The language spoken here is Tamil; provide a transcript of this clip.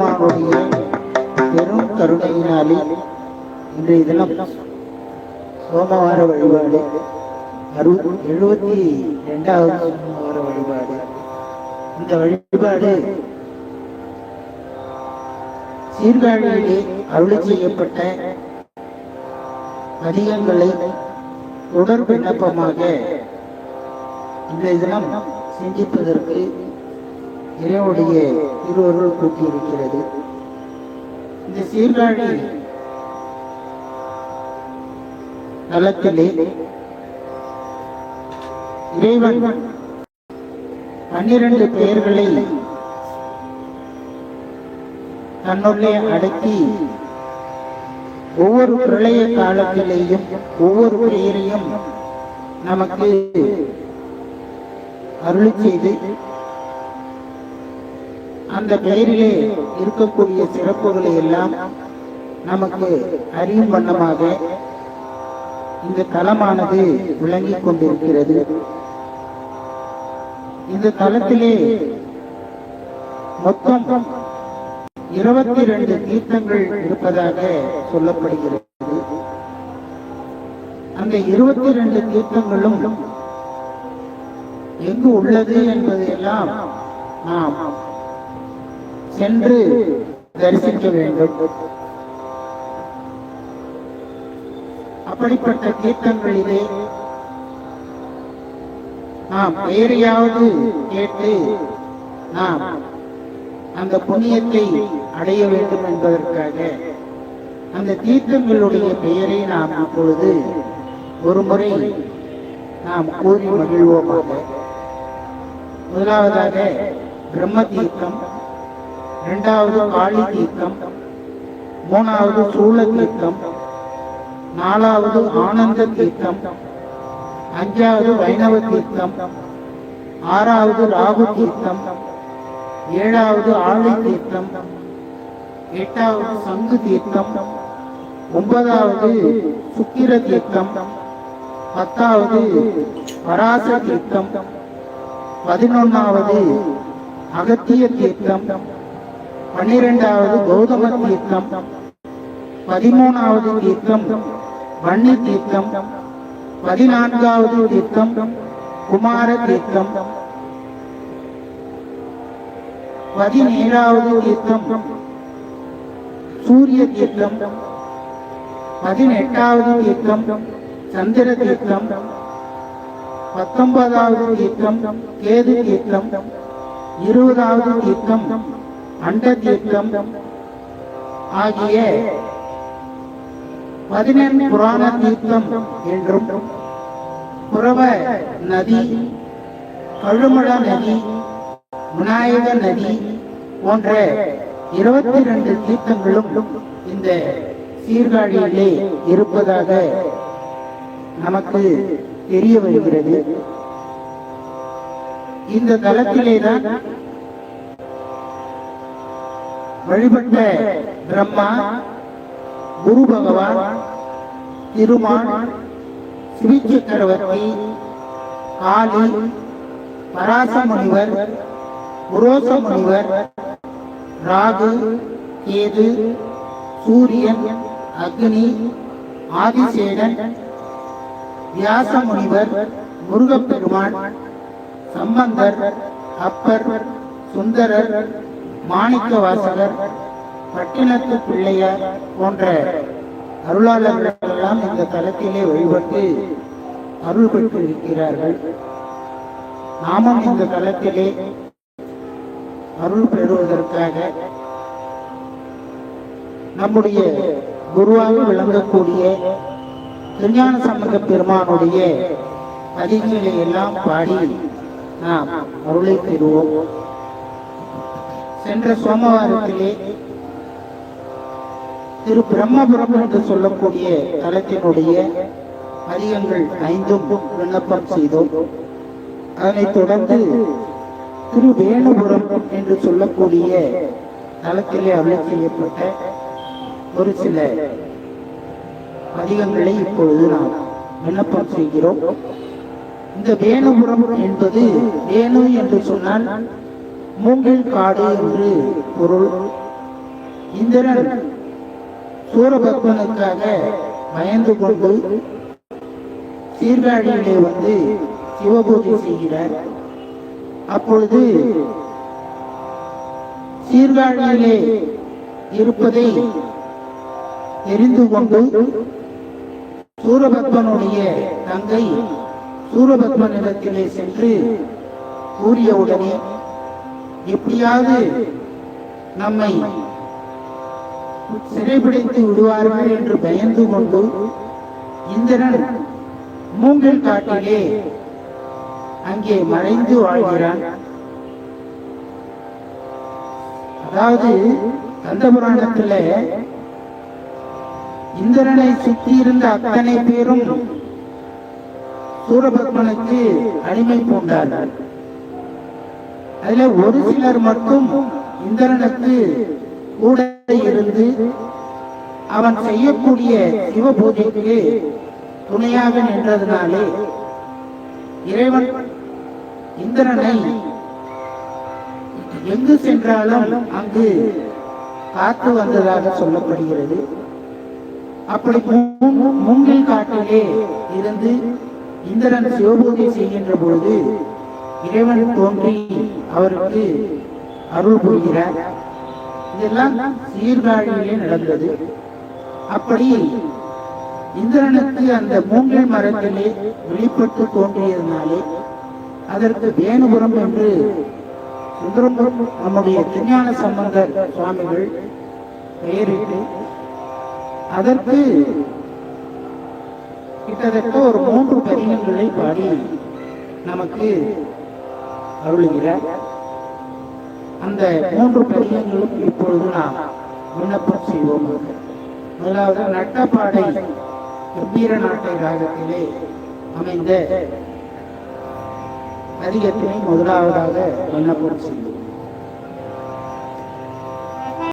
பெருமானுடைய பெரும் கருணையினாலே இன்றைய தினம் சோமவார வழிபாடு 72வது சோமவார வழிபாடு. இந்த வழிபாடு சீர்காழியிலே அருளி செய்யப்பட்ட பதிகங்களை தொடர் விண்ணப்பமாக இன்றைய தினம் சிந்திப்பதற்கு இறைவனுடைய திருவருள் கூட்டியிருக்கிறது. இந்த சீர்காழி தலத்திலே இறைவன் 12 பெயர்களை தன்னுள்ளே அடக்கி ஒவ்வொரு பிரளய காலத்திலேயும் ஒவ்வொரு பெயரையும் நமக்கு அருளி செய்து அந்த பெயரிலே இருக்கக்கூடிய சிறப்புகளை எல்லாம் நமக்கு அறியும் வண்ணமாக இந்த தலமானது விளங்கிக் கொண்டிருக்கிறது. இந்த தலத்திலே மொத்தம் 22 தீர்த்தங்கள் இருப்பதாக சொல்லப்படுகிறது. அந்த 22 தீர்த்தங்களும் எங்கு உள்ளது என்பதையெல்லாம் நாம் சென்று தரிசிக்க வேண்டும். அப்படிப்பட்ட தீர்த்தங்களிலே நாம் பெயரையாவது கேட்டு நாம் அந்த புண்ணியத்தை அடைய வேண்டும் என்பதற்காக அந்த தீர்த்தங்களுடைய பெயரை நாம் இப்பொழுது ஒரு முறை நாம் கூறி மகிழ்வோமாக. முதலாவதாக பிரம்ம தீர்த்தம், இரண்டாவது காளி தீர்த்தம், மூணாவது சூழ தீர்த்தம், நாலாவது ஆனந்த தீர்த்தம், அஞ்சாவது வைணவ தீர்த்தம், ஆறாவது ராகு தீர்த்தம், ஏழாவது ஆழி தீர்த்தம், எட்டாவது சங்கு தீர்த்தம், ஒன்பதாவது சுக்கிர தீர்த்தம், 10வது பராச தீர்த்தம், 11வது அகத்திய தீர்த்தம், 12வது கௌதம தீர்த்தம், 13வது தீர்த்தம் வன்னி தீர்த்தம், 14வது தீர்த்தம் குமார தீர்த்தம், 17வது தீர்த்தம் சூரிய தீர்த்தம், 18வது தீர்த்தம் சந்திர தீர்த்தம், 19வது தீர்த்தம் கேது தீர்த்தம், 20வது தீர்த்தம் அண்ட தீர்த்தம் ஆகிய 14 புராண தீர்த்தம் என்றும் புறவ நதி, கழுமழ நதி, விநாயக நதி போன்ற 22 தீர்த்தங்களும் இந்த சீர்காழியிலே இருப்பதாக நமக்கு தெரிய வருகிறது. இந்த தலத்திலேதான் வழிபட்ட பிரம்மா, குரு பகவான், திருமான், சிவி சக்கரவர்த்தி, காளி, பராச முனிவர், புரோச முனிவர், ராகு, கேது, சூரியன், அக்னி, ஆதிசேடன், வியாச முனிவர், முருகப்பெருமான், சம்பந்தர், அப்பர், சுந்தரர், மாணிக்க வாசகர், பட்டினத்து பிள்ளையார் போன்ற அருளாளர்கள் எல்லாம் இந்த தலத்திலே வழிபட்டு அருள் பெற்றிருக்கிறார்கள். நாமும் இந்த தலத்திலே அருள் பெறுவதற்காக நம்முடைய குருவாக விளங்கக்கூடிய திருஞான சம்பந்த பெருமானுடைய பதிகங்களை எல்லாம் பாடி நாம் அருளை பெறுவோம். சென்ற சோமவாரத்திலே திரு பிரம்மபுரம் என்று சொல்லக்கூடிய தலத்தினுடைய பதிகங்கள் 5 விண்ணப்பம் செய்தோம். அதனைத் தொடர்ந்து திரு வேணுபுரம் என்று சொல்லக்கூடிய தலத்திலே அருளி செய்யப்பட்ட ஒரு சில பதிகங்களை இப்பொழுது நாம் விண்ணப்பம் செய்கிறோம். இந்த வேணுபுரம் என்பது, வேணு என்று சொன்னால் மூங்கில் காடு என்று பொருள். இந்திரன் சூரபத்மனுக்காக பயந்து கொண்டு சீர்காழியிலே வந்து சிவபூஜை செய்கிறார். அப்பொழுது சீர்காழியிலே இருப்பதை தெரிந்து கொண்டு சூரபத்மனுடைய தங்கை சூரபத்மனிடத்திலே சென்று கூறியவுடனே எப்படியாவது நம்மை சிறைபிடித்து விடுவார்கள் என்று பயந்து கொண்டு இந்திரன் மூங்கில் காட்டிலே அங்கே மறைந்து வாழ்கிறான். அதாவது கந்தபுராணத்துல இந்திரனை சுற்றி இருந்த அத்தனை பேரும் சூரபத்மனுக்கு அடிமை பூண்டார்கள். அதுல ஒரு சிலர் மட்டும் இந்திரனுக்கு கூட இருந்து அவன் செய்யக்கூடிய சிவ பூஜைக்கு துணையாக நின்றதுனாலே இறைவன் இந்திரனை எங்கு சென்றாலும் அங்கு காத்து வந்ததாக சொல்லப்படுகிறது. அப்படி மூங்கில் காட்டிலே இருந்து இந்திரன் சிவபூஜை செய்கின்ற பொழுது இறைவன் தோன்றி அவருக்கு அருள் புரிகிறார். இதெல்லாம் சீர்காழியிலே நடந்தது. அப்படி இந்திரனுக்கு அந்த மூங்கில் மரத்திலே வெளிப்பட்டு தோன்றியதனாலே அதற்கு வேணுபுரம் என்று சுந்தரபுரம் நம்முடைய திருஞான சம்பந்தர் சுவாமிகள் பெயரிட்டு அதற்கு கிட்டத்தட்ட ஒரு 3 பதிகங்களை பாடி நமக்கு அருளுகிறார். அந்த 3 பதிகங்களும் இப்பொழுது நாம் விண்ணப்பம் செய்வோம். முதலாவது நட்டப்பாடை கம்பீர நாட்டை ராகத்திலே அமைந்த பதிகத்தினை முதலாவதாக விண்ணப்பம் செய்வோம்.